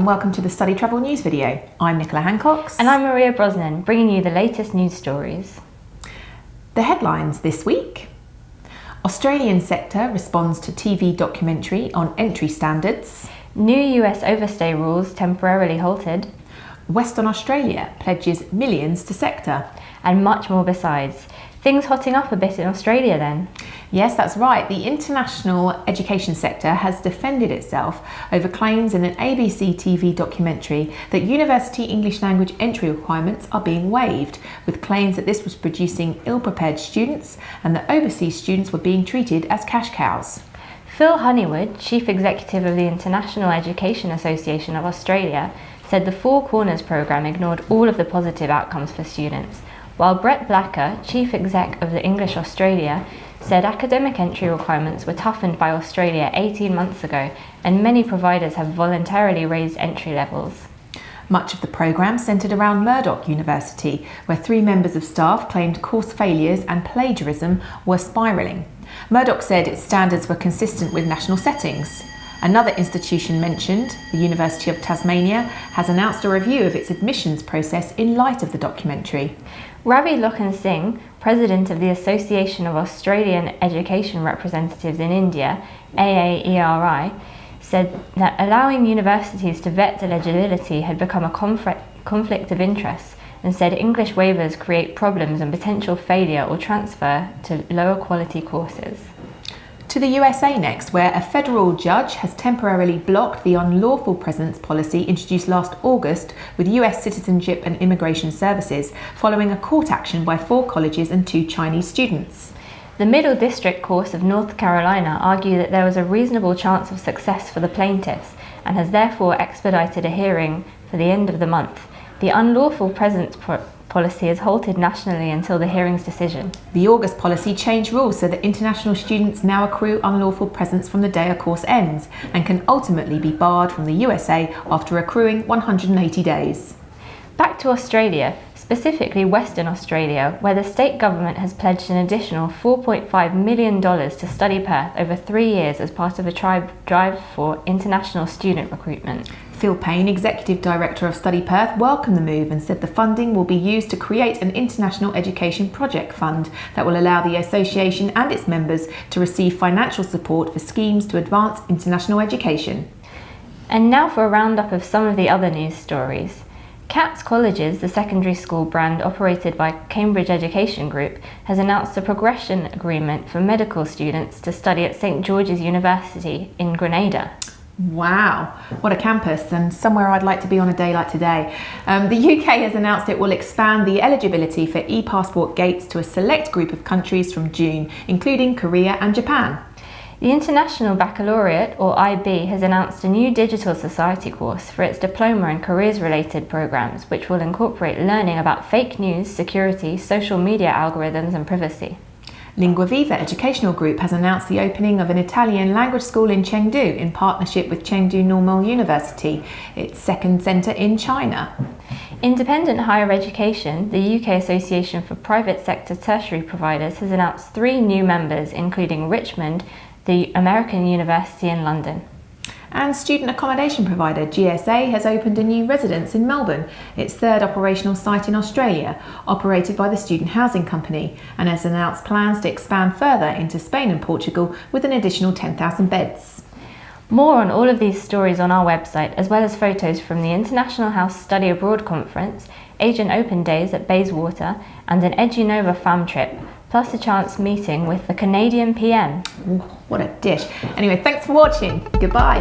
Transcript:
and welcome to the StudyTravel news video. I'm Nicola Hancox. And I'm Maria Brosnan, bringing you the latest news stories. The headlines this week. Australian sector responds to TV documentary on entry standards. New US overstay rules temporarily halted. Western Australia pledges millions to sector. And much more besides. Things hotting up a bit in Australia then. Yes, that's right. The international education sector has defended itself over claims in an ABC TV documentary that university English language entry requirements are being waived, with claims that this was producing ill-prepared students and that overseas students were being treated as cash cows. Phil Honeywood, Chief Executive of the International Education Association of Australia, said the Four Corners programme ignored all of the positive outcomes for students, while Brett Blacker, Chief Exec of the English Australia, said academic entry requirements were toughened by Australia 18 months ago and many providers have voluntarily raised entry levels. Much of the programme centred around Murdoch University, where 3 members of staff claimed course failures and plagiarism were spiralling. Murdoch said its standards were consistent with national settings. Another institution mentioned, the University of Tasmania, has announced a review of its admissions process in light of the documentary. Ravi Lokhan Singh, President of the Association of Australian Education Representatives in India, AAERI, said that allowing universities to vet eligibility had become a conflict of interest and said English waivers create problems and potential failure or transfer to lower quality courses. To the USA next, where a federal judge has temporarily blocked the unlawful presence policy introduced last August with US Citizenship and Immigration Services following a court action by 4 colleges and 2 Chinese students. The Middle District Court of North Carolina argued that there was a reasonable chance of success for the plaintiffs and has therefore expedited a hearing for the end of the month. The unlawful presence policy is halted nationally until the hearing's decision. The August policy changed rules so that international students now accrue unlawful presence from the day a course ends and can ultimately be barred from the USA after accruing 180 days. Back to Australia, specifically Western Australia, where the state government has pledged an additional $4.5 million to Study Perth over 3 years as part of a drive for international student recruitment. Phil Payne, Executive Director of Study Perth, welcomed the move and said the funding will be used to create an international education project fund that will allow the association and its members to receive financial support for schemes to advance international education. And now for a roundup of some of the other news stories. Cats Colleges, the secondary school brand operated by Cambridge Education Group, has announced a progression agreement for medical students to study at St George's University in Grenada. Wow, what a campus, and somewhere I'd like to be on a day like today. The UK has announced it will expand the eligibility for e-passport gates to a select group of countries from June, including Korea and Japan. The International Baccalaureate, or IB, has announced a new Digital Society course for its diploma and careers-related programs, which will incorporate learning about fake news, security, social media algorithms and privacy. Lingua Viva Educational Group has announced the opening of an Italian language school in Chengdu in partnership with Chengdu Normal University, its second centre in China. Independent Higher Education, the UK Association for Private Sector Tertiary Providers, has announced 3 new members, including Richmond, the American University in London. And student accommodation provider GSA has opened a new residence in Melbourne, its 3rd operational site in Australia, operated by the Student Housing Company, and has announced plans to expand further into Spain and Portugal with an additional 10,000 beds. More on all of these stories on our website, as well as photos from the International House Study Abroad Conference, Agent Open Days at Bayswater, and an EduNova fam trip, plus a chance meeting with the Canadian PM. Ooh, what a dish. Anyway, thanks for watching. Goodbye.